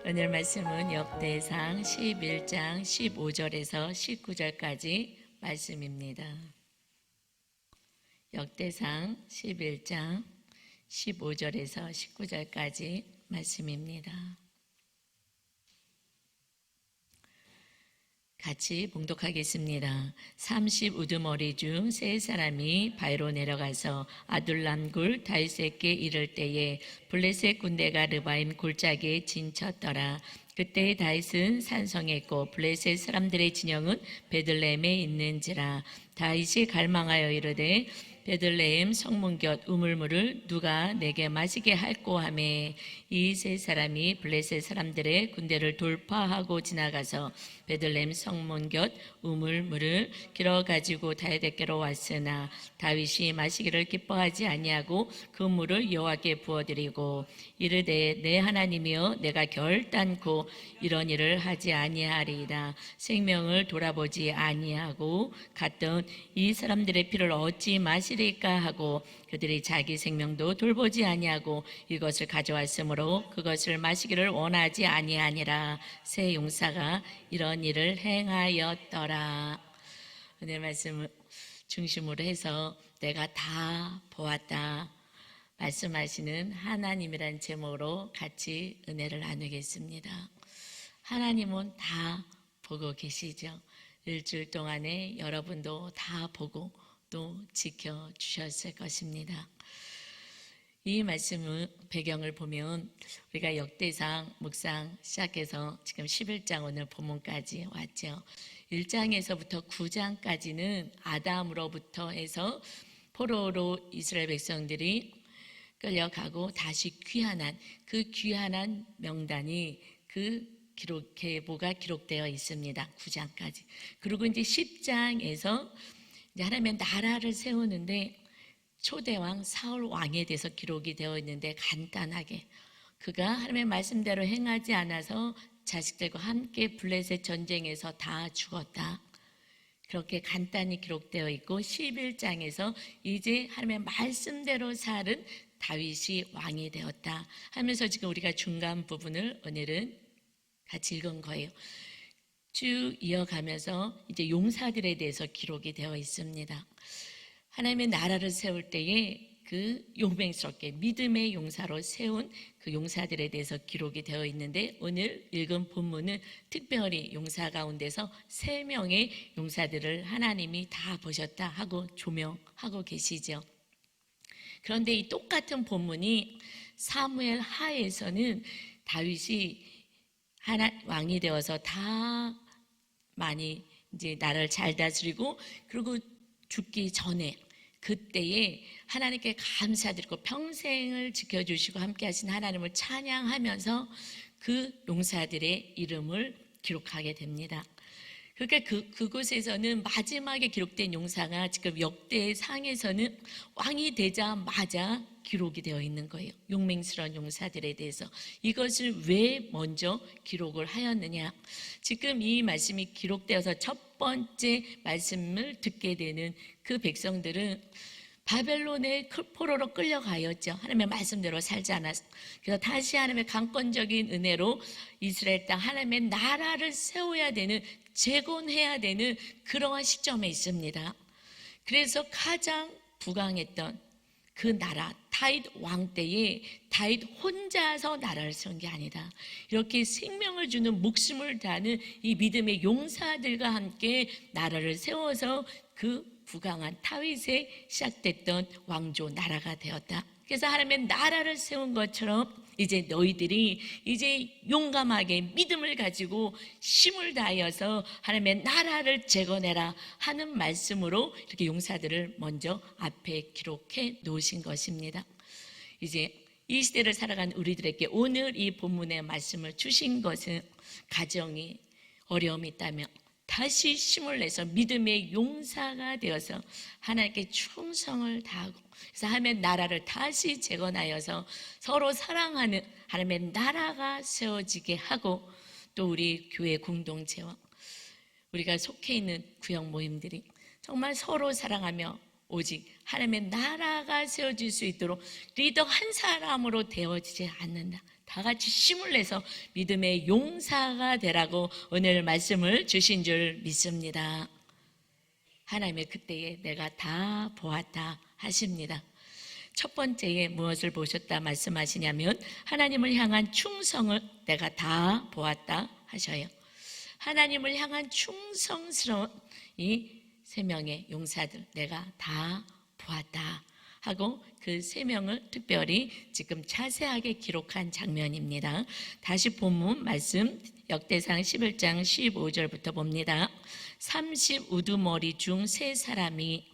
오늘 말씀은 역대상 11장 15절에서 19절까지 말씀입니다. 역대상 11장 15절에서 19절까지 말씀입니다. 같이 봉독하겠습니다. 30 우두머리 중 세 사람이 바위로 내려가서 아둘람 굴 다윗에게 이를 때에 블레셋 군대가 르바임 골짜기에 진쳤더라. 그때 다윗은 산성에 있고 블레셋 사람들의 진영은 베들레헴에 있는지라. 다윗이 갈망하여 이르되 베들레헴 성문 곁 우물물을 누가 내게 마시게 할꼬 하매 이 세 사람이 블레셋 사람들의 군대를 돌파하고 지나가서 베들레헴 성문 곁 우물물을 길어 가지고 다윗에게로 왔으나 다윗이 마시기를 기뻐하지 아니하고 그 물을 여호와께 부어드리고 이르되 내 하나님이여 내가 결단코 이런 일을 하지 아니하리이다. 생명을 돌아보지 아니하고 갔던 이 사람들의 피를 어찌 마시리까 하고 그들이 자기 생명도 돌보지 아니하고 이것을 가져왔으므로 그것을 마시기를 원하지 아니하니라. 새 용사가 이런 일을 행하였더라. 오늘 말씀을 중심으로 해서 내가 다 보았다 말씀하시는 하나님이란 제목으로 같이 은혜를 나누겠습니다. 하나님은 다 보고 계시죠. 일주일 동안에 여러분도 다 보고 또 지켜주셨을 것입니다. 이 말씀의 배경을 보면 우리가 역대상 묵상 시작해서 지금 11장 오늘 본문까지 왔죠. 1장에서부터 9장까지는 아담으로부터 해서 포로로 이스라엘 백성들이 끌려가고 다시 귀환한 그 귀환한 명단이 그 계보가 기록되어 있습니다. 9장까지. 그리고 이제 10장에서 이제 하나님의 나라를 세우는데 초대왕 사울 왕에 대해서 기록이 되어 있는데 간단하게 그가 하나님의 말씀대로 행하지 않아서 자식들과 함께 블레셋 전쟁에서 다 죽었다. 그렇게 간단히 기록되어 있고 11장에서 이제 하나님의 말씀대로 살은 다윗이 왕이 되었다 하면서 지금 우리가 중간 부분을 오늘은 같이 읽은 거예요. 쭉 이어가면서 이제 용사들에 대해서 기록이 되어 있습니다. 하나님의 나라를 세울 때에 그 용맹스럽게 믿음의 용사로 세운 그 용사들에 대해서 기록이 되어 있는데 오늘 읽은 본문은 특별히 용사 가운데서 3명의 용사들을 하나님이 다 보셨다 하고 조명하고 계시죠. 그런데 이 똑같은 본문이 사무엘 하에서는 다윗이 왕이 되어서 다 많이 이제 나라를 잘 다스리고 그리고 죽기 전에 그때에 하나님께 감사드리고 평생을 지켜주시고 함께 하신 하나님을 찬양하면서 그 용사들의 이름을 기록하게 됩니다. 그러니까 그곳에서는 마지막에 기록된 용사가 지금 역대상에서는 왕이 되자마자 기록이 되어 있는 거예요. 용맹스러운 용사들에 대해서. 이것을 왜 먼저 기록을 하였느냐. 지금 이 말씀이 기록되어서 첫 번째 말씀을 듣게 되는 그 백성들은 바벨론의 포로로 끌려가였죠. 하나님의 말씀대로 살지 않았어. 그래서 다시 하나님의 강권적인 은혜로 이스라엘 땅 하나님의 나라를 세워야 되는, 재건해야 되는 그러한 시점에 있습니다. 그래서 가장 부강했던 그 나라, 다윗 왕 때에 다윗 혼자서 나라를 세운 게 아니다. 이렇게 생명을 주는 목숨을 다하는 이 믿음의 용사들과 함께 나라를 세워서 그 부강한 다윗에 시작됐던 왕조 나라가 되었다. 그래서 하나님의 나라를 세운 것처럼 이제 너희들이 이제 용감하게 믿음을 가지고 힘을 다하여서 하나님의 나라를 재건해라 하는 말씀으로 이렇게 용사들을 먼저 앞에 기록해 놓으신 것입니다. 이제 이 시대를 살아가는 우리들에게 오늘 이 본문의 말씀을 주신 것은 가정이 어려움이 있다면 다시 힘을 내서 믿음의 용사가 되어서 하나님께 충성을 다하고 그래서 하나님의 나라를 다시 재건하여서 서로 사랑하는 하나님의 나라가 세워지게 하고 또 우리 교회 공동체와 우리가 속해 있는 구역 모임들이 정말 서로 사랑하며 오직 하나님의 나라가 세워질 수 있도록 리더 한 사람으로 되어지지 않는다. 다 같이 힘을 내서 믿음의 용사가 되라고 오늘 말씀을 주신 줄 믿습니다. 하나님의 그때에 내가 다 보았다 하십니다. 첫 번째에 무엇을 보셨다 말씀하시냐면 하나님을 향한 충성을 내가 다 보았다 하셔요. 하나님을 향한 충성스러운 이 세 명의 용사들 내가 다 보았다 하고 그 세 명을 특별히 지금 자세하게 기록한 장면입니다. 다시 본문 말씀 역대상 11장 15절부터 봅니다. 30 우두머리 중 세 사람이,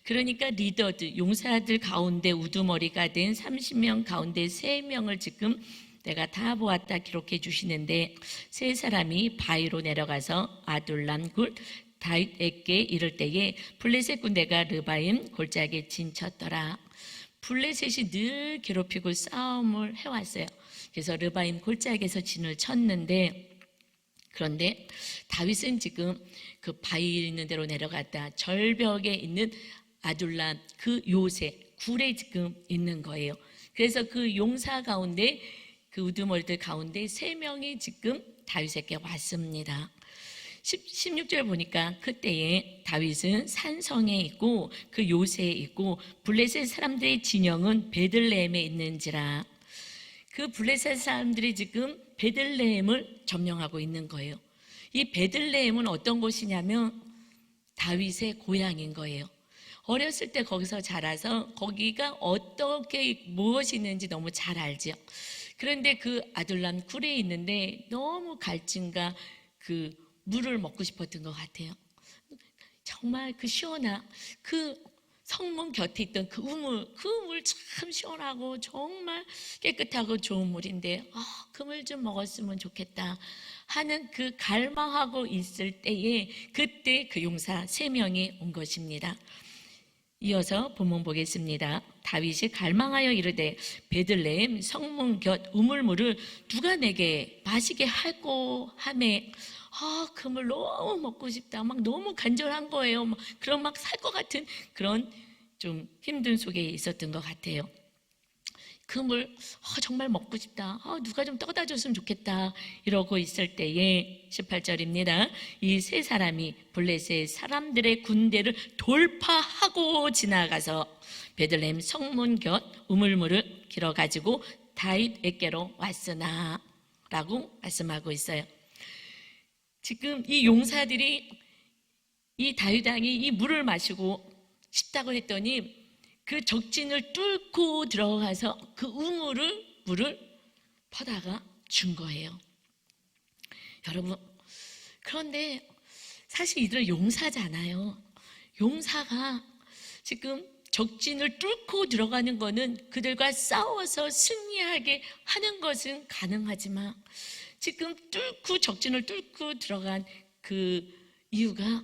그러니까 리더들, 용사들 가운데 우두머리가 된 30명 가운데 3명을 지금 내가 다 보았다 기록해 주시는데, 세 사람이 바위로 내려가서 아둘람 굴 다윗에게 이를 때에 블레셋 군대가 르바임 골짜기에 진쳤더라. 블레셋이 늘 괴롭히고 싸움을 해왔어요. 그래서 르바임 골짜기에서 진을 쳤는데, 그런데 다윗은 지금 그 바위 있는 데로 내려갔다 절벽에 있는 아둘람 그 요새 굴에 지금 있는 거예요. 그래서 그 용사 가운데 그 우두머리들 가운데 3명이 지금 다윗에게 왔습니다. 16절 보니까 그때에 다윗은 산성에 있고 그 요새에 있고 블레셋 사람들의 진영은 베들레헴에 있는지라. 그 블레셋 사람들이 지금 베들레헴을 점령하고 있는 거예요. 이 베들레헴은 어떤 곳이냐면 다윗의 고향인 거예요. 어렸을 때 거기서 자라서 거기가 어떻게 무엇이 있는지 너무 잘 알죠. 그런데 그 아둘람 굴에 있는데 너무 갈증과 그 물을 먹고 싶었던 것 같아요. 정말 그 시원한 그 성문 곁에 있던 그 우물, 그 물 참 시원하고 정말 깨끗하고 좋은 물인데 그 물 좀 먹었으면 좋겠다 하는 그 갈망하고 있을 때에 그때 그 용사 3명이 온 것입니다. 이어서 본문 보겠습니다. 다윗이 갈망하여 이르되 베들레헴 성문 곁 우물물을 누가 내게 마시게 할꼬 하매, 그 물 너무 먹고 싶다, 막 너무 간절한 거예요. 그런 막 살 것 같은 그런 좀 힘든 속에 있었던 것 같아요. 그 물 정말 먹고 싶다, 누가 좀 떠다 줬으면 좋겠다 이러고 있을 때에 18절입니다. 이 세 사람이 블레셋 사람들의 군대를 돌파하고 지나가서 베들레헴 성문 곁 우물물을 길어 가지고 다윗에게로 왔으나 라고 말씀하고 있어요. 지금 이 용사들이 이 다윗 왕이 이 물을 마시고 싶다고 했더니 그 적진을 뚫고 들어가서 그 물을 퍼다가 준 거예요. 여러분, 그런데 사실 이들 용사잖아요. 용사가 지금 적진을 뚫고 들어가는 거는 그들과 싸워서 승리하게 하는 것은 가능하지만 지금 적진을 뚫고 들어간 그 이유가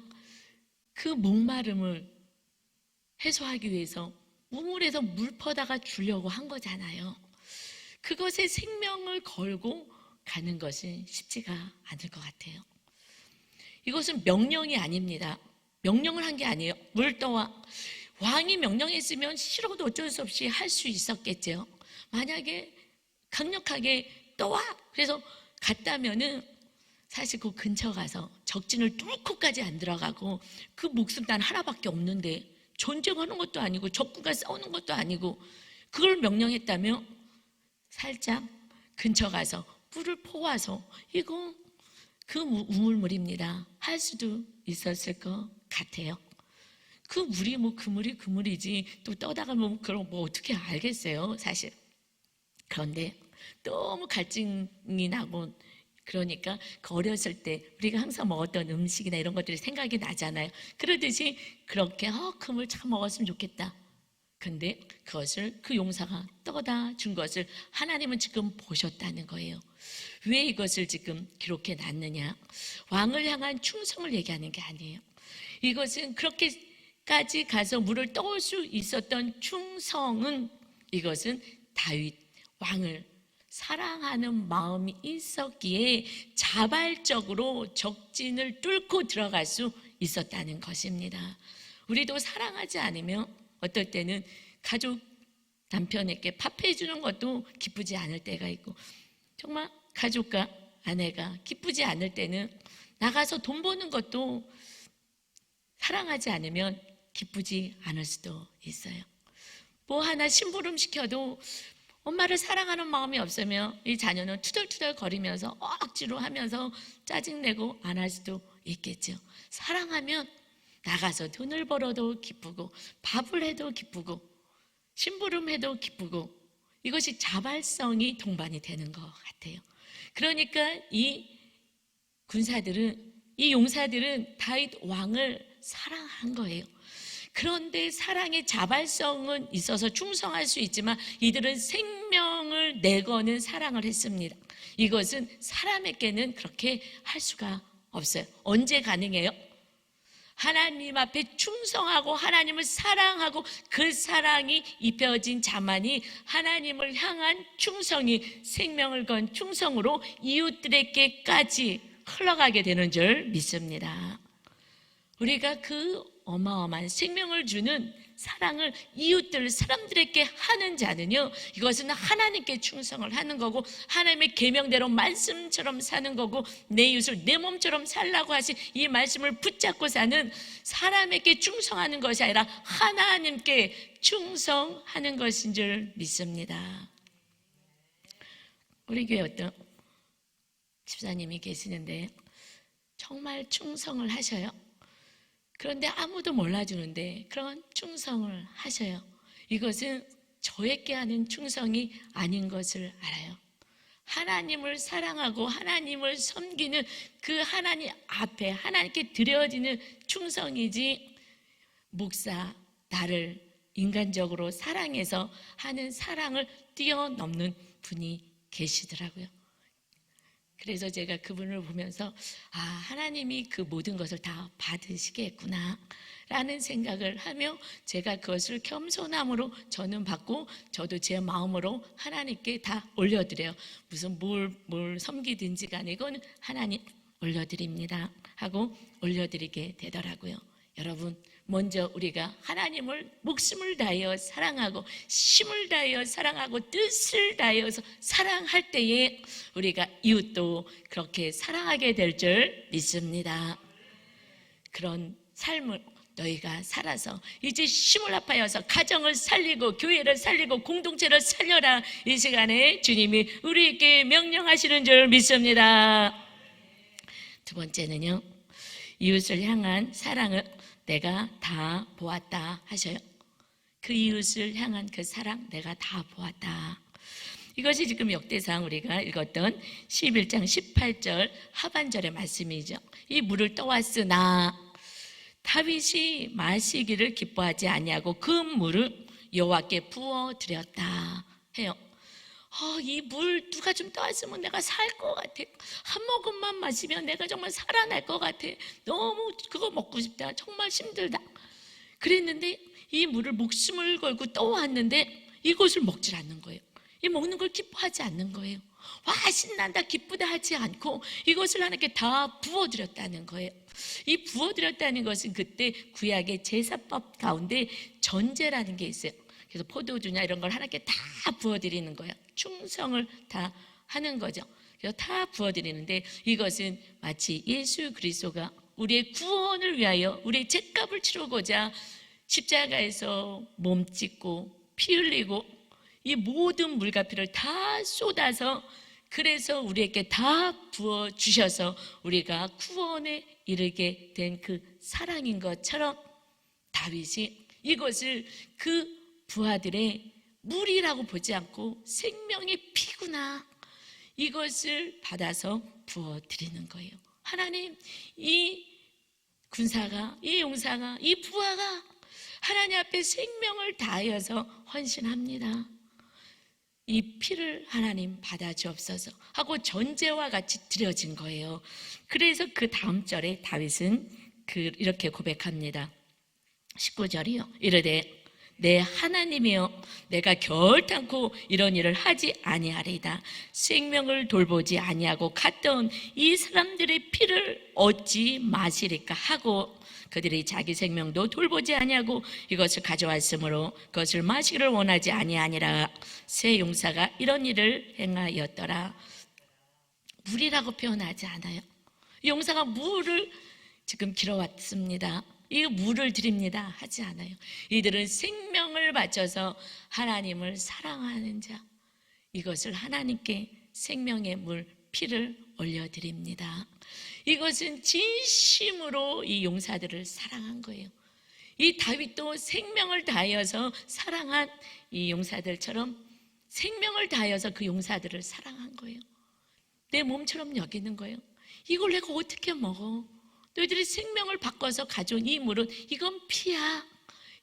그 목마름을 해소하기 위해서 우물에서 물 퍼다가 주려고 한 거잖아요. 그것에 생명을 걸고 가는 것은 쉽지가 않을 것 같아요. 이것은 명령이 아닙니다. 명령을 한 게 아니에요. 물 떠와. 왕이 명령했으면 싫어도 어쩔 수 없이 할 수 있었겠죠. 만약에 강력하게 떠와 그래서 갔다면은 사실 그 근처 가서 적진을 뚫고까지 안 들어가고 그 목숨 단 하나밖에 없는데 전쟁하는 것도 아니고 적군과 싸우는 것도 아니고 그걸 명령했다며 살짝 근처 가서 물을 퍼와서 이거 그 우물물입니다 할 수도 있었을 것 같아요. 그 물이 그 물이지 또 떠다가 그럼 어떻게 알겠어요 사실. 그런데 너무 갈증이 나고 그러니까 그 어렸을 때 우리가 항상 먹었던 음식이나 이런 것들이 생각이 나잖아요. 그러듯이 그렇게 그 물 참 먹었으면 좋겠다. 근데 그것을 그 용사가 떠다 준 것을 하나님은 지금 보셨다는 거예요. 왜 이것을 지금 기록해 놨느냐? 왕을 향한 충성을 얘기하는 게 아니에요. 이것은 그렇게까지 가서 물을 떠올 수 있었던 충성은 이것은 다윗 왕을 사랑하는 마음이 있었기에 자발적으로 적진을 뚫고 들어갈 수 있었다는 것입니다. 우리도 사랑하지 않으면 어떨 때는 가족 남편에게 밥 해주는 것도 기쁘지 않을 때가 있고, 정말 가족과 아내가 기쁘지 않을 때는 나가서 돈 버는 것도 사랑하지 않으면 기쁘지 않을 수도 있어요. 뭐 하나 심부름 시켜도 엄마를 사랑하는 마음이 없으면 이 자녀는 투덜투덜 거리면서 억지로 하면서 짜증내고 안 할 수도 있겠죠. 사랑하면 나가서 돈을 벌어도 기쁘고, 밥을 해도 기쁘고, 심부름해도 기쁘고, 이것이 자발성이 동반이 되는 것 같아요. 그러니까 이 군사들은, 이 용사들은 다윗 왕을 사랑한 거예요. 그런데 사랑의 자발성은 있어서 충성할 수 있지만 이들은 생명을 내거는 사랑을 했습니다. 이것은 사람에게는 그렇게 할 수가 없어요. 언제 가능해요? 하나님 앞에 충성하고 하나님을 사랑하고 그 사랑이 입혀진 자만이 하나님을 향한 충성이 생명을 건 충성으로 이웃들에게까지 흘러가게 되는 줄 믿습니다. 우리가 그 어마어마한 생명을 주는 사랑을 이웃들, 사람들에게 하는 자는요, 이것은 하나님께 충성을 하는 거고, 하나님의 계명대로 말씀처럼 사는 거고, 내 이웃을 내 몸처럼 살라고 하신 이 말씀을 붙잡고 사는 사람에게 충성하는 것이 아니라 하나님께 충성하는 것인 줄 믿습니다. 우리 교회 어떤 집사님이 계시는데 정말 충성을 하셔요. 그런데 아무도 몰라주는데 그런 충성을 하셔요. 이것은 저에게 하는 충성이 아닌 것을 알아요. 하나님을 사랑하고 하나님을 섬기는 그 하나님 앞에 하나님께 드려지는 충성이지, 목사 나를 인간적으로 사랑해서 하는 사랑을 뛰어넘는 분이 계시더라고요. 그래서 제가 그분을 보면서 하나님이 그 모든 것을 다 받으시겠구나 라는 생각을 하며, 제가 그것을 겸손함으로 저는 받고 저도 제 마음으로 하나님께 다 올려드려요. 무슨 뭘 섬기든지 간에 이건 하나님 올려드립니다 하고 올려드리게 되더라고요. 여러분, 먼저 우리가 하나님을 목숨을 다하여 사랑하고 힘을 다하여 사랑하고 뜻을 다하여서 사랑할 때에 우리가 이웃도 그렇게 사랑하게 될 줄 믿습니다. 그런 삶을 너희가 살아서 이제 힘을 합하여서 가정을 살리고 교회를 살리고 공동체를 살려라, 이 시간에 주님이 우리에게 명령하시는 줄 믿습니다. 두 번째는요, 이웃을 향한 사랑을 내가 다 보았다 하셔요. 그 이웃을 향한 그 사랑 내가 다 보았다. 이것이 지금 역대상 우리가 읽었던 11장 18절 하반절의 말씀이죠. 이 물을 떠왔으나 다윗이 마시기를 기뻐하지 아니하고 그 물을 여호와께 부어드렸다 해요. 이 물 누가 좀 떠왔으면 내가 살 것 같아. 한 모금만 마시면 내가 정말 살아날 것 같아. 너무 그거 먹고 싶다. 정말 힘들다. 그랬는데 이 물을 목숨을 걸고 떠왔는데 이것을 먹질 않는 거예요. 이 먹는 걸 기뻐하지 않는 거예요. 와, 신난다, 기쁘다 하지 않고 이것을 하나님께 다 부어드렸다는 거예요. 이 부어드렸다는 것은 그때 구약의 제사법 가운데 전제라는 게 있어요. 그래서 포도주냐 이런 걸 하나님께 다 부어드리는 거예요. 충성을 다 하는 거죠. 그래서 다 부어드리는데, 이것은 마치 예수 그리스도가 우리의 구원을 위하여 우리의 죄값을 치르고자 십자가에서 몸 찢고 피 흘리고 이 모든 물과 피를 다 쏟아서, 그래서 우리에게 다 부어주셔서 우리가 구원에 이르게 된 그 사랑인 것처럼 다윗이 이것을 그 부하들의 물이라고 보지 않고 생명의 피구나, 이것을 받아서 부어드리는 거예요. 하나님, 이 군사가, 이 용사가, 이 부하가 하나님 앞에 생명을 다하여서 헌신합니다. 이 피를 하나님 받아주옵소서 하고 전제와 같이 드려진 거예요. 그래서 그 다음 절에 다윗은 이렇게 고백합니다. 19절이요. 이르되 내 하나님이여, 내가 결단코 이런 일을 하지 아니하리이다. 생명을 돌보지 아니하고 갔던 이 사람들의 피를 어찌 마시리까 하고 그들이 자기 생명도 돌보지 아니하고 이것을 가져왔으므로 그것을 마시기를 원하지 아니하니라. 세 용사가 이런 일을 행하였더라. 물이라고 표현하지 않아요. 용사가 물을 지금 길어왔습니다. 이 물을 드립니다 하지 않아요. 이들은 생명을 바쳐서 하나님을 사랑하는 자, 이것을 하나님께 생명의 물 피를 올려드립니다. 이것은 진심으로 이 용사들을 사랑한 거예요. 이 다윗도 생명을 다하여서 사랑한 이 용사들처럼 생명을 다하여서 그 용사들을 사랑한 거예요. 내 몸처럼 여기는 거예요. 이걸 내가 어떻게 먹어? 너희들이 생명을 바꿔서 가져온 이 물은 이건 피야.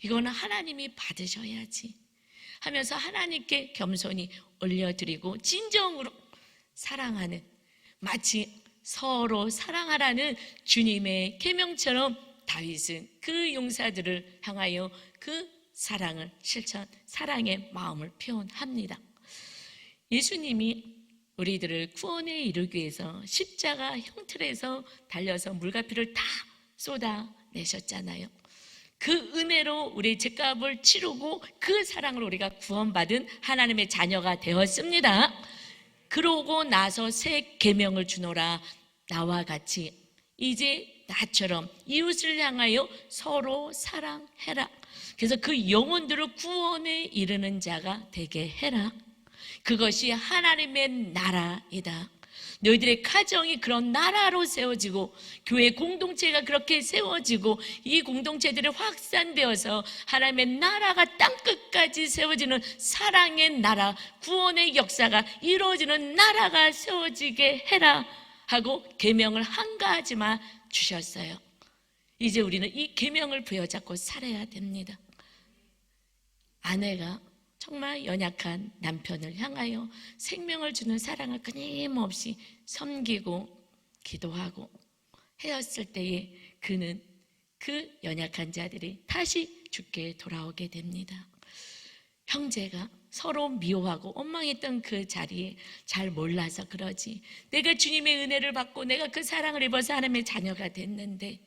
이거는 하나님이 받으셔야지 하면서 하나님께 겸손히 올려드리고 진정으로 사랑하는, 마치 서로 사랑하라는 주님의 계명처럼 다윗은 그 용사들을 향하여 그 사랑을 실천, 사랑의 마음을 표현합니다. 예수님이 우리들을 구원에 이르기 위해서 십자가 형틀에서 달려서 물과 피를 다 쏟아내셨잖아요. 그 은혜로 우리 죄값을 치르고 그 사랑으로 우리가 구원받은 하나님의 자녀가 되었습니다. 그러고 나서 새 계명을 주노라. 나와 같이 이제 나처럼 이웃을 향하여 서로 사랑해라. 그래서 그 영혼들을 구원에 이르는 자가 되게 해라. 그것이 하나님의 나라이다. 너희들의 가정이 그런 나라로 세워지고 교회 공동체가 그렇게 세워지고 이 공동체들이 확산되어서 하나님의 나라가 땅끝까지 세워지는 사랑의 나라, 구원의 역사가 이루어지는 나라가 세워지게 해라 하고 계명을 한 가지만 주셨어요. 이제 우리는 이 계명을 부여잡고 살아야 됩니다. 아내가 정말 연약한 남편을 향하여 생명을 주는 사랑을 끊임없이 섬기고 기도하고 헤었을 때에 그는 그 연약한 자들이 다시 주께 돌아오게 됩니다. 형제가 서로 미워하고 원망했던 그 자리에 잘 몰라서 그러지, 내가 주님의 은혜를 받고 내가 그 사랑을 입어서 하나님의 자녀가 됐는데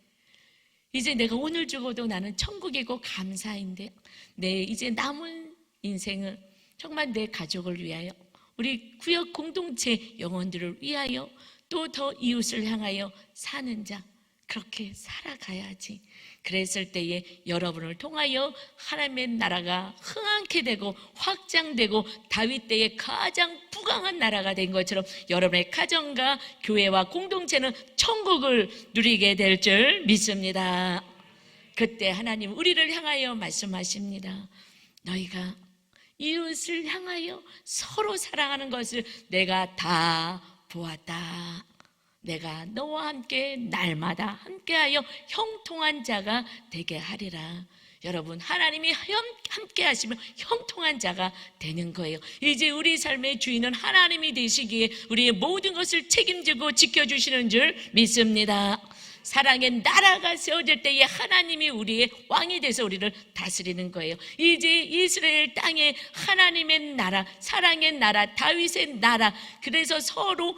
이제 내가 오늘 죽어도 나는 천국이고 감사인데 내 이제 남은 인생을 정말 내 가족을 위하여, 우리 구역 공동체 영혼들을 위하여, 또 더 이웃을 향하여 사는 자, 그렇게 살아가야지. 그랬을 때에 여러분을 통하여 하나님의 나라가 흥황케 되고 확장되고 다윗 때에 가장 부강한 나라가 된 것처럼 여러분의 가정과 교회와 공동체는 천국을 누리게 될 줄 믿습니다. 그때 하나님 우리를 향하여 말씀하십니다. 너희가 이웃을 향하여 서로 사랑하는 것을 내가 다 보았다. 내가 너와 함께 날마다 함께하여 형통한 자가 되게 하리라. 여러분, 하나님이 함께 하시면 형통한 자가 되는 거예요. 이제 우리 삶의 주인은 하나님이 되시기에 우리의 모든 것을 책임지고 지켜주시는 줄 믿습니다. 사랑의 나라가 세워질 때에 하나님이 우리의 왕이 돼서 우리를 다스리는 거예요. 이제 이스라엘 땅에 하나님의 나라, 사랑의 나라, 다윗의 나라, 그래서 서로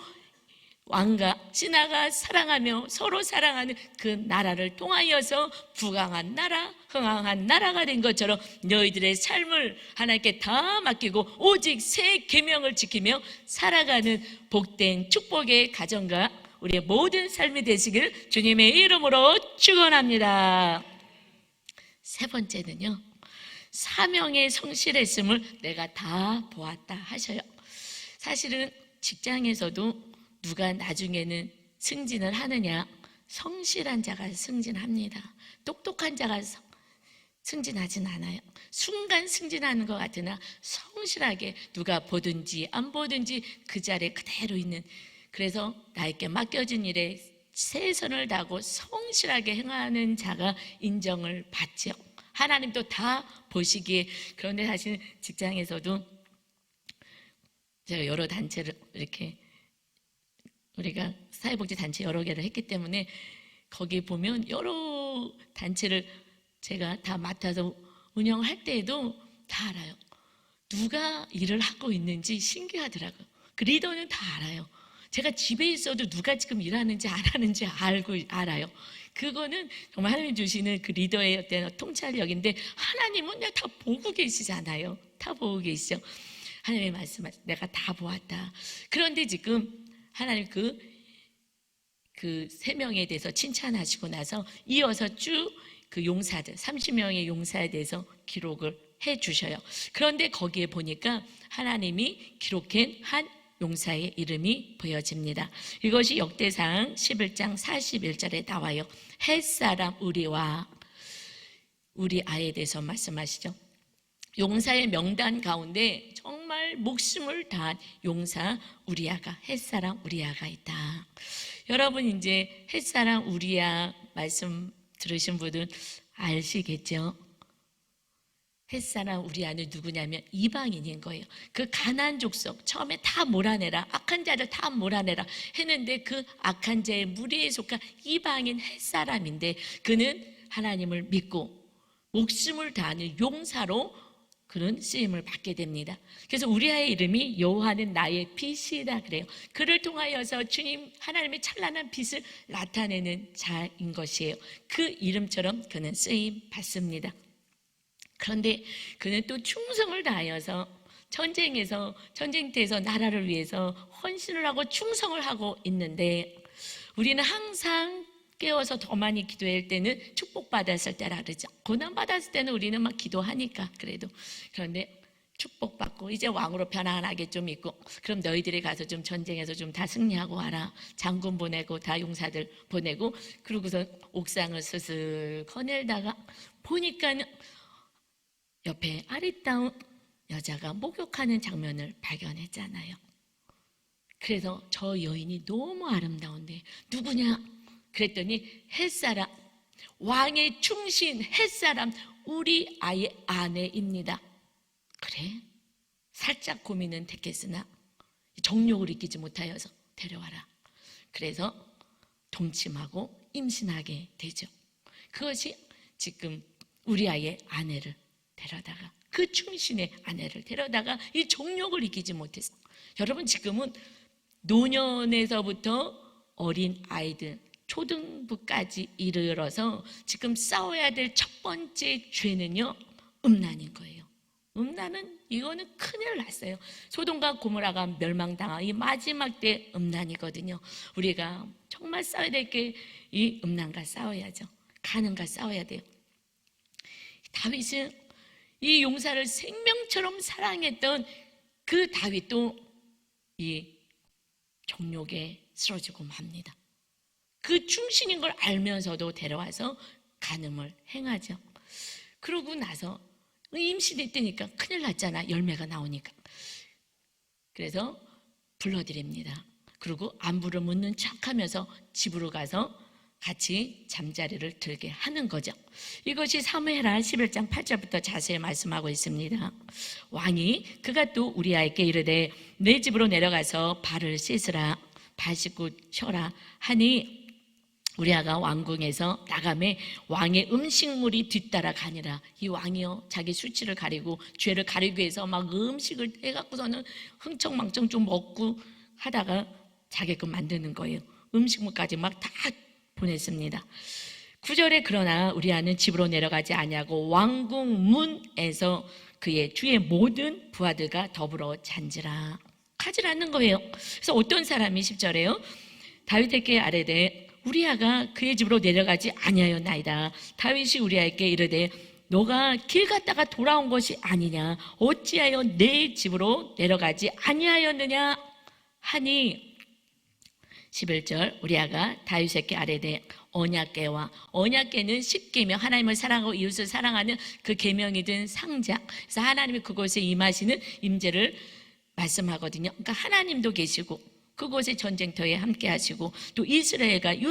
왕과 신하가 사랑하며 서로 사랑하는 그 나라를 통하여서 부강한 나라, 흥황한 나라가 된 것처럼 너희들의 삶을 하나님께 다 맡기고 오직 새 계명을 지키며 살아가는 복된 축복의 가정과 우리의 모든 삶이 되시길 주님의 이름으로 축원합니다. 세 번째는요, 사명에 성실했음을 내가 다 보았다 하셔요. 사실은 직장에서도 누가 나중에는 승진을 하느냐, 성실한 자가 승진합니다. 똑똑한 자가 승진하진 않아요. 순간 승진하는 것 같으나 성실하게 누가 보든지 안 보든지 그 자리에 그대로 있는, 그래서 나에게 맡겨진 일에 최선을 다하고 성실하게 행하는 자가 인정을 받죠. 하나님도 다 보시기에. 그런데 사실 직장에서도 제가 여러 단체를 이렇게 우리가 사회복지단체 여러 개를 했기 때문에 거기 보면 여러 단체를 제가 다 맡아서 운영할 때에도 다 알아요. 누가 일을 하고 있는지 신기하더라고요. 그 리더는 다 알아요. 제가 집에 있어도 누가 지금 일하는지 안 하는지 알아요. 그거는 정말 하나님 주시는 그 리더의 어떤 통찰력인데, 하나님은 내가 다 보고 계시잖아요. 다 보고 계시죠. 하나님의 말씀하시, 내가 다 보았다. 그런데 지금 하나님 그 세 명에 대해서 칭찬하시고 나서 이어서 쭉 그 용사들 30명의 용사에 대해서 기록을 해 주셔요. 그런데 거기에 보니까 하나님이 기록한 한 용사의 이름이 보여집니다. 이것이 역대상 11장 41절에 나와요. 햇사람 우리와 우리아에 대해서 말씀하시죠. 용사의 명단 가운데 정말 목숨을 다한 용사 우리아가, 햇사람 우리아가 있다. 여러분, 이제 햇사람 우리아 말씀 들으신 분은 아시겠죠? 햇사람 우리아는 누구냐면 이방인인 거예요. 그 가나안 족속 처음에 다 몰아내라, 악한 자를 다 몰아내라 했는데 그 악한 자의 무리에 속한 이방인 햇사람인데, 그는 하나님을 믿고 목숨을 다하는 용사로 그런 쓰임을 받게 됩니다. 그래서 우리아의 이름이 여호와는 나의 빛이라 그래요. 그를 통하여서 주님 하나님의 찬란한 빛을 나타내는 자인 것이에요. 그 이름처럼 그는 쓰임 받습니다. 그런데 그는 또 충성을 다하여서 전쟁터에서 나라를 위해서 헌신을 하고 충성을 하고 있는데, 우리는 항상 깨워서 더 많이 기도할 때는 축복받았을 때라 그러죠. 고난받았을 때는 우리는 막 기도하니까 그래도. 그런데 축복받고 이제 왕으로 편안하게 좀 있고, 그럼 너희들이 가서 좀 전쟁에서 좀 다 승리하고 와라. 장군 보내고 다 용사들 보내고, 그러고서 옥상을 슬슬 거닐다가 보니까는 옆에 아리따운 여자가 목욕하는 장면을 발견했잖아요. 그래서 저 여인이 너무 아름다운데 누구냐? 그랬더니 햇사람, 왕의 충신 햇사람 우리 아의 아내입니다. 그래? 살짝 고민은 됐겠으나 정욕을 이기지 못하여서 데려와라. 그래서 동침하고 임신하게 되죠. 그것이 지금 우리 아의 아내를 데려다가, 그 충신의 아내를 데려다가 이 정욕을 이기지 못해서, 여러분 지금은 노년에서부터 어린 아이들 초등부까지 이르러서 지금 싸워야 될 첫 번째 죄는요, 음란인 거예요. 음란은 이거는 큰일 났어요. 소돔과 고모라가 멸망당한 이 마지막 때 음란이거든요. 우리가 정말 싸워야 될 게 이 음란과 싸워야죠. 가는과 싸워야 돼요. 다윗은 이 용사를 생명처럼 사랑했던 그 다윗도 이 정욕에 쓰러지고 맙니다. 그 충신인 걸 알면서도 데려와서 간음을 행하죠. 그러고 나서 임신했다니까 큰일 났잖아. 열매가 나오니까. 그래서 불러드립니다. 그리고 안부를 묻는 척하면서 집으로 가서 같이 잠자리를 들게 하는 거죠. 이것이 사무엘하 11장 8절부터 자세히 말씀하고 있습니다. 왕이 그가 또 우리아에게 이르되 내 집으로 내려가서 발을 씻으라, 발 씻고 쉬어라 하니, 우리아가 왕궁에서 나가매 왕의 음식물이 뒤따라 가니라. 이 왕이요, 자기 수치를 가리고 죄를 가리기 위해서 막 음식을 해갖고서는 흥청망청 좀 먹고 하다가 자기끔 만드는 거예요. 음식물까지 막 다 보냈습니다. 9절에 그러나 우리아는 집으로 내려가지 아니하고 왕궁 문에서 그의 주의 모든 부하들과 더불어 잔지라. 가지 않는 거예요. 그래서 어떤 사람이 10절에요, 다윗에게 아뢰되 우리아가 그의 집으로 내려가지 아니하였나이다. 다윗이 우리아에게 이르되 너가 길 갔다가 돌아온 것이 아니냐, 어찌하여 내 집으로 내려가지 아니하였느냐 하니, 11절 우리아가 다윗에게 아뢰되 언약궤와, 언약궤는 십계명, 하나님을 사랑하고 이웃을 사랑하는 그 계명이 든 상자. 그래서 하나님이 그곳에 임하시는 임재를 말씀하거든요. 그러니까 하나님도 계시고 그곳의 전쟁터에 함께 하시고, 또 이스라엘과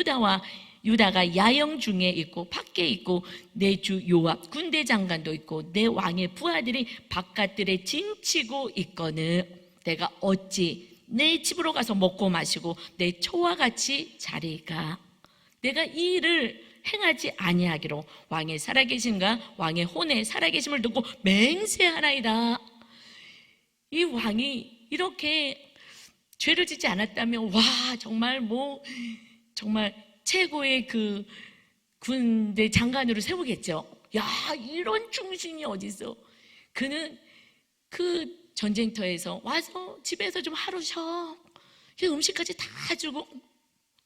유다가 야영 중에 있고 밖에 있고, 내 주 요압 군대 장관도 있고 내 왕의 부하들이 바깥들에 진치고 있거늘 내가 어찌 내 집으로 가서 먹고 마시고 내 초와 같이 자리가. 내가 이 일을 행하지 아니하기로 왕의 살아계심과 왕의 혼의 살아계심을 두고 맹세하나이다. 이 왕이 이렇게 죄를 짓지 않았다면 와 정말 정말 최고의 그 군대 장관으로 세우겠죠. 야 이런 충신이 어딨어. 그는 그 전쟁터에서 와서 집에서 좀 하루 쉬어. 음식까지 다 주고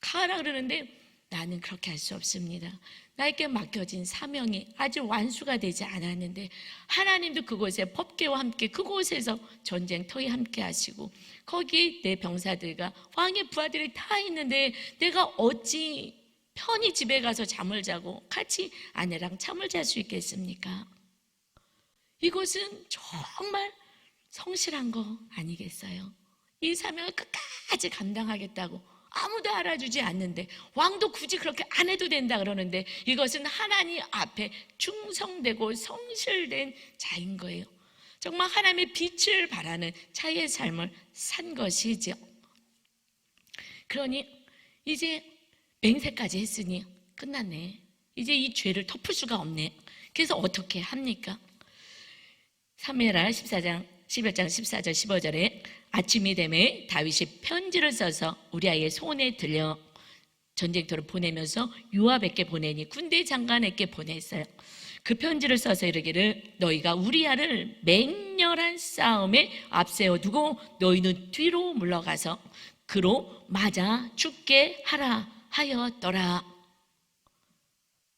가라 그러는데 나는 그렇게 할 수 없습니다. 나에게 맡겨진 사명이 아직 완수가 되지 않았는데 하나님도 그곳에 법궤와 함께 그곳에서 전쟁터에 함께 하시고 거기 내 병사들과 왕의 부하들이 다 있는데 내가 어찌 편히 집에 가서 잠을 자고 같이 아내랑 잠을 잘 수 있겠습니까? 이곳은 정말 성실한 거 아니겠어요? 이 사명을 끝까지 감당하겠다고 아무도 알아주지 않는데 왕도 굳이 그렇게 안 해도 된다 그러는데 이것은 하나님 앞에 충성되고 성실된 자인 거예요. 정말 하나님의 빛을 바라는 자의 삶을 산 것이죠. 그러니 이제 맹세까지 했으니 끝났네. 이제 이 죄를 덮을 수가 없네. 그래서 어떻게 합니까? 사무엘하 11장 14절 15절에 아침이 되매 다윗이 편지를 써서 우리아의 손에 들려 전쟁터로 보내면서 요압에게 보내니 군대 장관에게 보냈어요. 그 편지를 써서 이르기를 너희가 우리아를 맹렬한 싸움에 앞세워 두고 너희는 뒤로 물러가서 그로 맞아 죽게 하라 하였더라.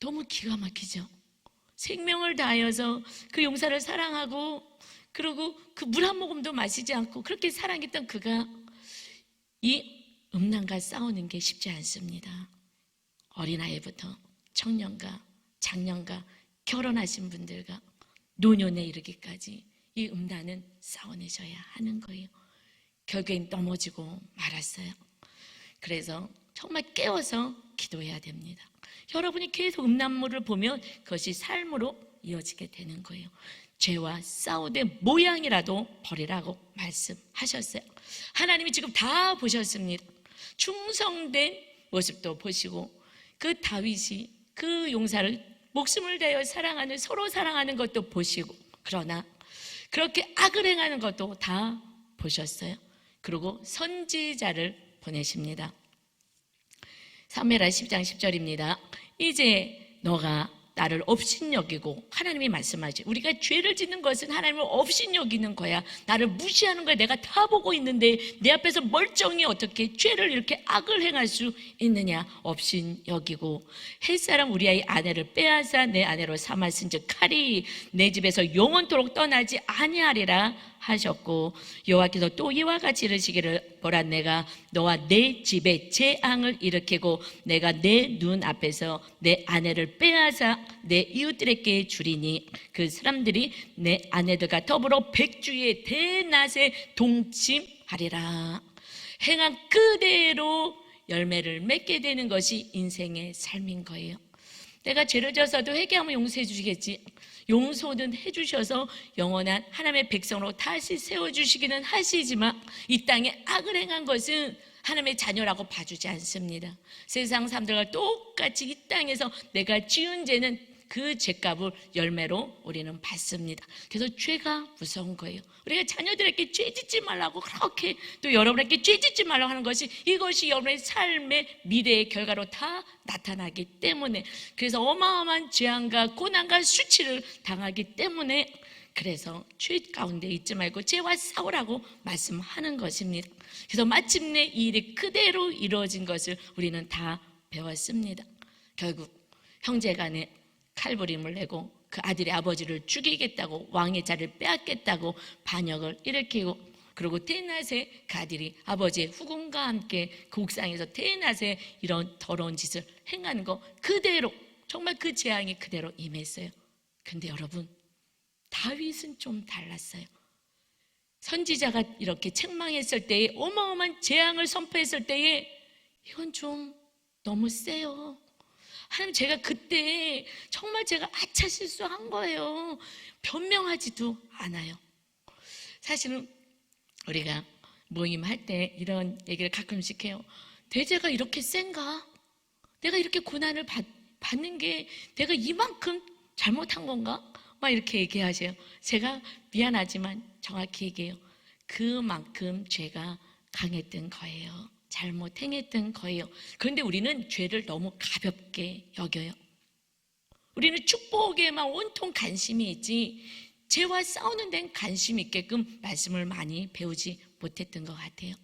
너무 기가 막히죠. 생명을 다하여서 그 용사를 사랑하고 그리고 그 물 한 모금도 마시지 않고 그렇게 사랑했던 그가 이 음란과 싸우는 게 쉽지 않습니다. 어린아이부터 청년과 장년과 결혼하신 분들과 노년에 이르기까지 이 음란은 싸워내셔야 하는 거예요. 결국엔 넘어지고 말았어요. 그래서 정말 깨워서 기도해야 됩니다. 여러분이 계속 음란물을 보면 그것이 삶으로 이어지게 되는 거예요. 죄와 싸우되 모양이라도 버리라고 말씀하셨어요. 하나님이 지금 다 보셨습니다. 충성된 모습도 보시고 그 다윗이 그 용사를 목숨을 다하여 사랑하는 서로 사랑하는 것도 보시고 그러나 그렇게 악을 행하는 것도 다 보셨어요. 그리고 선지자를 보내십니다. 사무엘하 10장 10절입니다. 이제 너가 나를 업신여기고 하나님이 말씀하지 우리가 죄를 짓는 것은 하나님을 업신여기는 거야. 나를 무시하는 거야. 내가 다 보고 있는데 내 앞에서 멀쩡히 어떻게 죄를 이렇게 악을 행할 수 있느냐. 업신여기고 햇사람 우리아의 아내를 빼앗아 내 아내로 삼았은즉 칼이 내 집에서 영원토록 떠나지 아니하리라 하셨고 여호와께서 또 이와 같이 이르시기를 보라 내가 너와 내 집에 재앙을 일으키고 내가 내 눈 앞에서 내 아내를 빼앗아 내 이웃들에게 주리니 그 사람들이 내 아내들과 더불어 백주의 대낮에 동침하리라. 행한 그대로 열매를 맺게 되는 것이 인생의 삶인 거예요. 내가 죄를 져서도 회개하면 용서해 주시겠지. 용서는 해주셔서 영원한 하나님의 백성으로 다시 세워주시기는 하시지만 이 땅에 악을 행한 것은 하나님의 자녀라고 봐주지 않습니다. 세상 사람들과 똑같이 이 땅에서 내가 지은 죄는 그 죄값을 열매로 우리는 받습니다. 그래서 죄가 무서운 거예요. 우리가 자녀들에게 죄 짓지 말라고 그렇게 또 여러분에게 죄 짓지 말라고 하는 것이 이것이 여러분의 삶의 미래의 결과로 다 나타나기 때문에 그래서 어마어마한 재앙과 고난과 수치를 당하기 때문에 그래서 죄 가운데 있지 말고 죄와 싸우라고 말씀하는 것입니다. 그래서 마침내 이 일이 그대로 이루어진 것을 우리는 다 배웠습니다. 결국 형제간에 칼부림을 내고 그 아들의 아버지를 죽이겠다고 왕의 자리를 빼앗겠다고 반역을 일으키고 그리고 대낮에 그 아들이 아버지의 후궁과 함께 그 옥상에서 대낮에 이런 더러운 짓을 행하는 거 그대로 정말 그 재앙이 그대로 임했어요. 근데 여러분 다윗은 좀 달랐어요. 선지자가 이렇게 책망했을 때에 어마어마한 재앙을 선포했을 때에 이건 좀 너무 세요. 하나님 제가 그때 정말 제가 아차 실수한 거예요. 변명하지도 않아요. 사실은 우리가 모임할 때 이런 얘기를 가끔씩 해요. 대제가 이렇게 센가? 내가 이렇게 고난을 받는 게 내가 이만큼 잘못한 건가? 막 이렇게 얘기하세요. 제가 미안하지만 정확히 얘기해요. 그만큼 죄가 강했던 거예요. 잘못 행했던 거예요. 그런데 우리는 죄를 너무 가볍게 여겨요. 우리는 축복에만 온통 관심이 있지 죄와 싸우는 데는 관심 있게끔 말씀을 많이 배우지 못했던 것 같아요.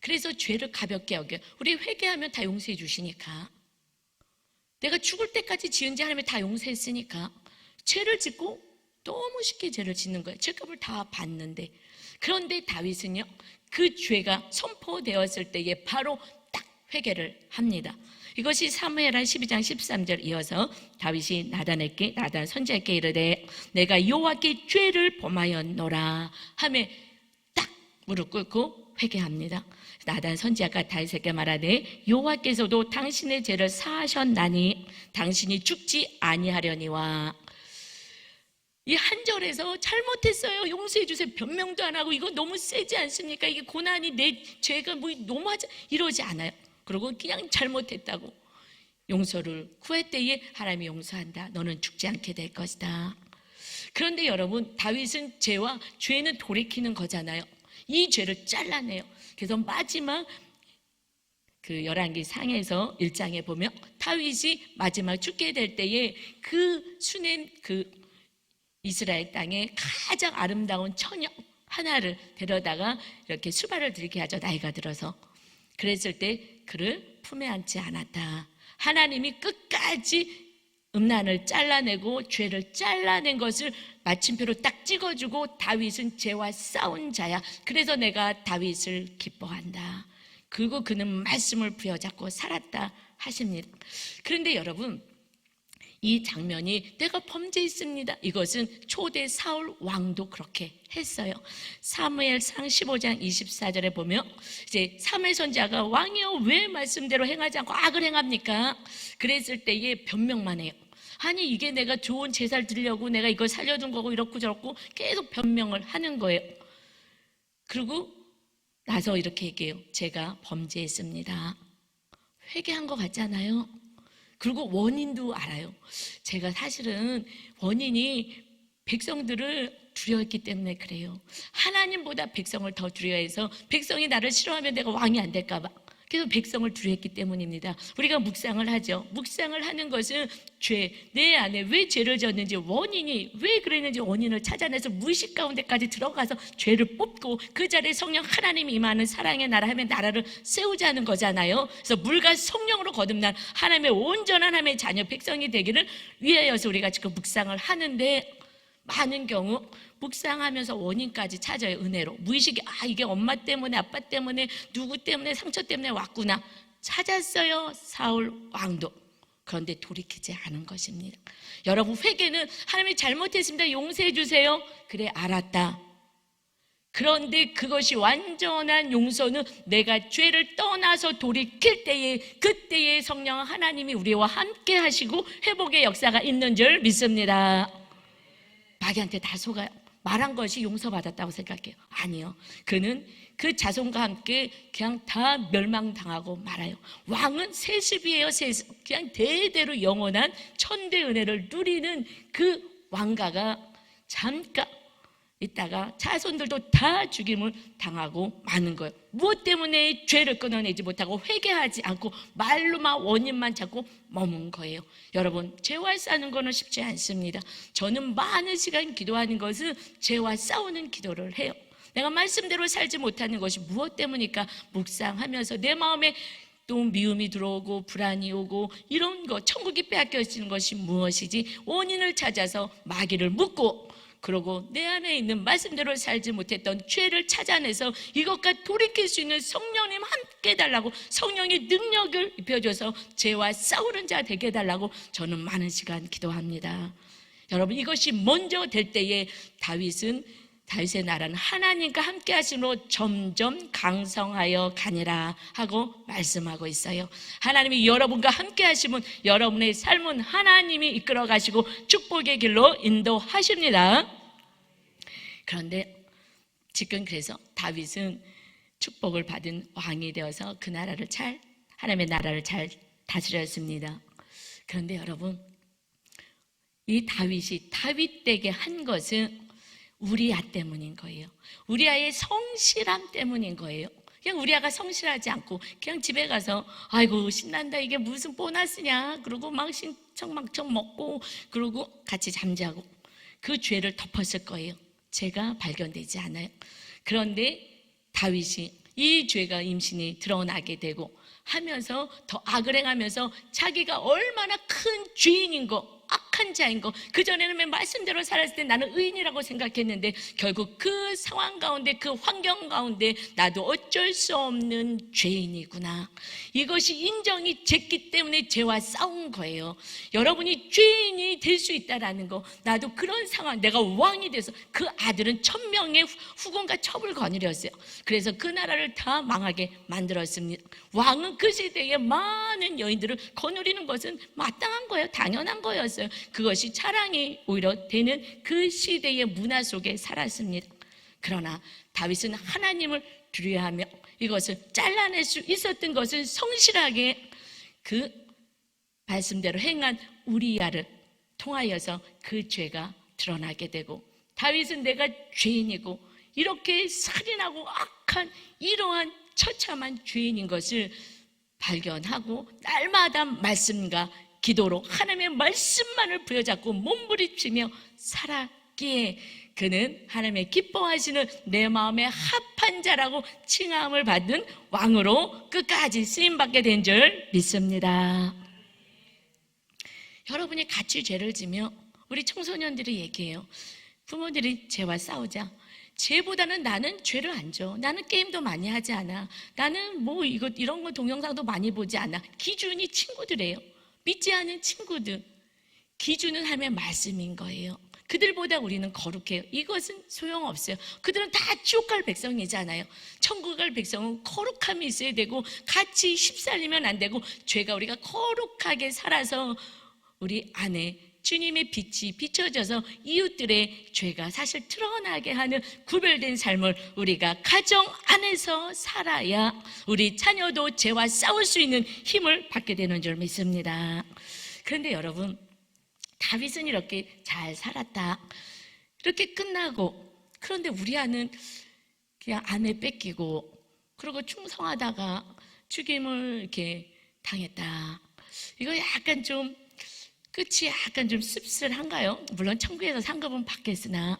그래서 죄를 가볍게 여겨요. 우리 회개하면 다 용서해 주시니까, 내가 죽을 때까지 지은 죄 하나님이 다 용서했으니까 죄를 짓고 너무 쉽게 죄를 짓는 거예요. 죄값을 다 받는데. 그런데 다윗은요, 그 죄가 선포되었을 때에 바로 딱 회개를 합니다. 이것이 사무엘하 12장 13절 이어서 다윗이 나단 선지자에게 이르되 내가 여호와께 죄를 범하였노라 하며 딱 무릎 꿇고 회개합니다. 나단 선지자가 다윗에게 말하되 여호와께서도 당신의 죄를 사하셨나니 당신이 죽지 아니하려니와. 이 한 절에서 잘못했어요, 용서해 주세요, 변명도 안 하고, 이거 너무 세지 않습니까? 이게 고난이 내 죄가 뭐 너무하지, 이러지 않아요. 그리고 그냥 잘못했다고 용서를 구할 때에 하나님이 용서한다. 너는 죽지 않게 될 것이다. 그런데 여러분, 다윗은 죄는 돌이키는 거잖아요. 이 죄를 잘라내요. 그래서 마지막 그 열왕기 상에서 1장에 보면 다윗이 마지막 죽게 될 때에 그 수넴 그 이스라엘 땅에 가장 아름다운 처녀 하나를 데려다가 이렇게 수발을 들게 하죠. 나이가 들어서. 그랬을 때 그를 품에 안지 않았다. 하나님이 끝까지 음란을 잘라내고 죄를 잘라낸 것을 마침표로 딱 찍어주고 다윗은 죄와 싸운 자야. 그래서 내가 다윗을 기뻐한다. 그리고 그는 말씀을 부여잡고 살았다 하십니다. 그런데 여러분, 이 장면이 내가 범죄했습니다, 이것은 초대 사울 왕도 그렇게 했어요. 사무엘상 15장 24절에 보면 이제 사무엘 선지자가 왕이여 왜 말씀대로 행하지 않고 악을 행합니까? 그랬을 때에 변명만 해요. 아니 이게 내가 좋은 제사를 드리려고 내가 이걸 살려둔 거고 이렇고 저렇고 계속 변명을 하는 거예요. 그리고 나서 이렇게 얘기해요. 제가 범죄했습니다. 회개한 것 같잖아요. 그리고 원인도 알아요. 제가 사실은 원인이 백성들을 두려웠기 때문에 그래요. 하나님보다 백성을 더 두려워해서 백성이 나를 싫어하면 내가 왕이 안 될까 봐 그래서 백성을 두려워했기 때문입니다. 우리가 묵상을 하죠. 묵상을 하는 것은 내 안에 왜 죄를 졌는지, 원인이 왜 그랬는지 원인을 찾아내서 무의식 가운데까지 들어가서 죄를 뽑고 그 자리에 성령 하나님이 임하는 사랑의 나라 하면 나라를 세우자는 거잖아요. 그래서 물과 성령으로 거듭난 하나님의 온전한 하나님의 자녀 백성이 되기를 위하여서 우리가 지금 묵상을 하는데, 많은 경우 묵상하면서 원인까지 찾아요. 은혜로 무의식에 이게 엄마 때문에 아빠 때문에 누구 때문에 상처 때문에 왔구나 찾았어요, 사울 왕도. 그런데 돌이키지 않은 것입니다. 여러분, 회개는 하나님이 잘못했습니다, 용서해 주세요. 그래, 알았다. 그런데 그것이 완전한 용서는 내가 죄를 떠나서 돌이킬 때에, 그때에 성령 하나님이 우리와 함께 하시고 회복의 역사가 있는 줄 믿습니다. 마귀한테 다 속아요. 말한 것이 용서받았다고 생각해요. 아니요. 그는 그 자손과 함께 그냥 다 멸망당하고 말아요. 왕은 세습이에요. 세습. 그냥 대대로 영원한 천대 은혜를 누리는 그 왕가가 잠깐 있다가 자손들도 다 죽임을 당하고 마는 거예요. 무엇 때문에 죄를 끊어내지 못하고 회개하지 않고 말로만 원인만 찾고 머문 거예요. 여러분, 죄와 싸우는 거는 쉽지 않습니다. 저는 많은 시간 기도하는 것은 죄와 싸우는 기도를 해요. 내가 말씀대로 살지 못하는 것이 무엇 때문일까 묵상하면서 내 마음에 또 미움이 들어오고 불안이 오고 이런 거, 천국이 빼앗겨지는 것이 무엇이지? 원인을 찾아서 마귀를 묻고, 그러고 내 안에 있는 말씀대로 살지 못했던 죄를 찾아내서 이것과 돌이킬 수 있는 성령님 함께 해달라고, 성령의 능력을 입혀줘서 죄와 싸우는 자 되게 해달라고 저는 많은 시간 기도합니다. 여러분, 이것이 먼저 될 때에 다윗의 나라는 하나님과 함께 하심으로 점점 강성하여 가니라 하고 말씀하고 있어요. 하나님이 여러분과 함께 하시면 여러분의 삶은 하나님이 이끌어 가시고 축복의 길로 인도하십니다. 그런데 지금 그래서 다윗은 축복을 받은 왕이 되어서 그 나라를 하나님의 나라를 잘 다스렸습니다. 그런데 여러분, 이 다윗이 다윗되게 한 것은 우리아 때문인 거예요. 우리아의 성실함 때문인 거예요. 그냥 우리 아가 성실하지 않고 그냥 집에 가서 아이고 신난다, 이게 무슨 보너스냐, 그러고 막 신청망청 먹고 그러고 같이 잠자고, 그 죄를 덮었을 거예요. 죄가 발견되지 않아요. 그런데 다윗이 이 죄가 임신이 드러나게 되고 하면서 더 악을 행하면서 자기가 얼마나 큰 죄인인 거, 악한 자인 거, 그전에는 말씀대로 살았을 때 나는 의인이라고 생각했는데 결국 그 상황 가운데, 그 환경 가운데 나도 어쩔 수 없는 죄인이구나, 이것이 인정이 됐기 때문에 죄와 싸운 거예요. 여러분이 죄인이 될 수 있다라는 거, 나도 그런 상황, 내가 왕이 돼서, 그 아들은 1000명의 후궁과 첩을 거느렸어요. 그래서 그 나라를 다 망하게 만들었습니다. 왕은 그 시대에 많은 여인들을 거느리는 것은 마땅한 거예요. 당연한 거였어요. 그것이 자랑이 오히려 되는 그 시대의 문화 속에 살았습니다. 그러나 다윗은 하나님을 두려워하며 이것을 잘라낼 수 있었던 것은 성실하게 그 말씀대로 행한 우리야를 통하여서 그 죄가 드러나게 되고, 다윗은 내가 죄인이고 이렇게 살인하고 악한 이러한 처참한 죄인인 것을 발견하고 날마다 말씀과 기도로 하나님의 말씀만을 부여잡고 몸부림치며 살았기에 그는 하나님의 기뻐하시는 내 마음에 합한 자라고 칭함을 받은 왕으로 끝까지 쓰임받게 된 줄 믿습니다. 여러분이 같이 죄를 지며 우리 청소년들이 얘기해요. 부모들이 죄와 싸우자. 죄보다는 나는 죄를 안 져. 나는 게임도 많이 하지 않아. 나는 뭐 이런 거 동영상도 많이 보지 않아. 기준이 친구들이에요. 믿지 않은 친구들. 기준은 하나님의 말씀인 거예요. 그들보다 우리는 거룩해요. 이것은 소용없어요. 그들은 다 지옥 갈 백성이잖아요. 천국 갈 백성은 거룩함이 있어야 되고 같이 휩쓸리면 안 되고, 죄가 우리가 거룩하게 살아서 우리 안에 주님의 빛이 비춰져서 이웃들의 죄가 사실 드러나게 하는 구별된 삶을 우리가 가정 안에서 살아야 우리 자녀도 죄와 싸울 수 있는 힘을 받게 되는 줄 믿습니다. 그런데 여러분, 다윗은 이렇게 잘 살았다, 이렇게 끝나고, 그런데 우리 아는 그냥 아내 뺏기고 그리고 충성하다가 죽임을 이렇게 당했다. 이거 약간 좀 끝이 약간 좀 씁쓸한가요? 물론 천국에서 상급은 받겠으나,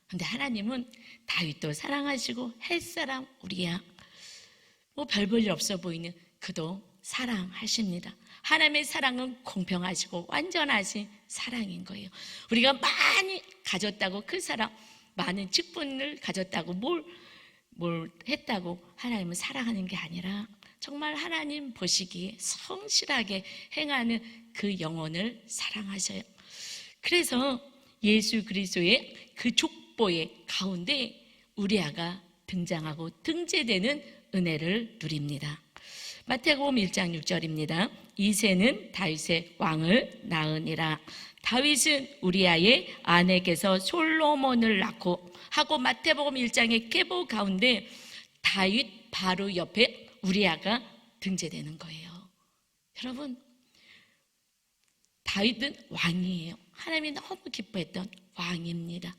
근데 하나님은 다윗도 사랑하시고 햇사람 우리야, 뭐 별 볼 일 없어 보이는 그도 사랑하십니다. 하나님의 사랑은 공평하시고 완전하신 사랑인 거예요. 우리가 많이 가졌다고 그 사랑, 많은 직분을 가졌다고 뭘 했다고 하나님은 사랑하는 게 아니라 정말 하나님 보시기에 성실하게 행하는 그 영혼을 사랑하셔요. 그래서 예수 그리스도의 그 족보의 가운데 우리아가 등장하고 등재되는 은혜를 누립니다. 마태복음 1장 6절입니다. 이새는 다윗의 왕을 낳으니라. 다윗은 우리아의 아내께서 솔로몬을 낳고 하고, 마태복음 1장의 계보 가운데 다윗 바로 옆에 우리아가 등재되는 거예요. 여러분, 다윗은 왕이에요. 하나님이 너무 기뻐했던 왕입니다.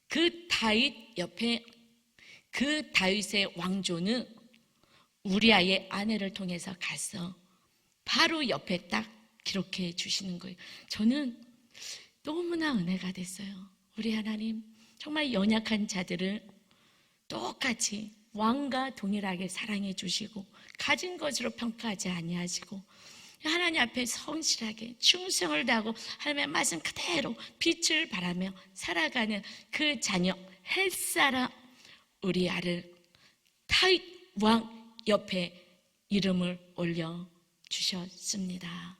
그 다윗 옆에 그 다윗의 왕조는 우리아의 아내를 통해서 갔어. 바로 옆에 딱 기록해 주시는 거예요. 저는 너무나 은혜가 됐어요. 우리 하나님 정말 연약한 자들을 똑같이 왕과 동일하게 사랑해 주시고 가진 것으로 평가하지 아니하시고 하나님 앞에 성실하게 충성을 다하고 하나님의 말씀 그대로 빛을 발하며 살아가는 그 자녀 햇사라 우리아를 다윗 왕 옆에 이름을 올려주셨습니다.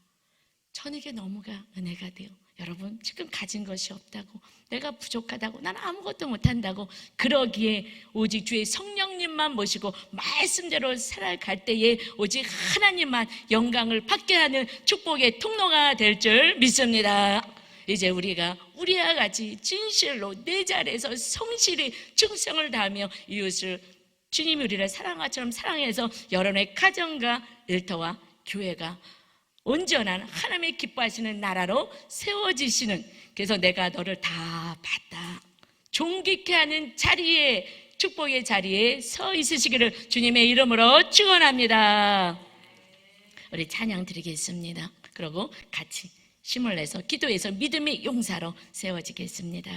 저는 이게 너무가 은혜가 돼요. 여러분, 지금 가진 것이 없다고, 내가 부족하다고, 나는 아무것도 못한다고 그러기에 오직 주의 성령님만 모시고 말씀대로 살아갈 때에 오직 하나님만 영광을 받게 하는 축복의 통로가 될 줄 믿습니다. 이제 우리가 우리와 같이 진실로 내 자리에서 성실히 충성을 다하며 이웃을 주님이 우리를 사랑아처럼 사랑해서 여러분의 가정과 일터와 교회가 온전한 하나님의 기뻐하시는 나라로 세워지시는, 그래서 내가 너를 다 봤다, 존귀케 하는 자리에 축복의 자리에 서 있으시기를 주님의 이름으로 축원합니다. 우리 찬양 드리겠습니다. 그리고 같이 힘을 내서 기도해서 믿음의 용사로 세워지겠습니다.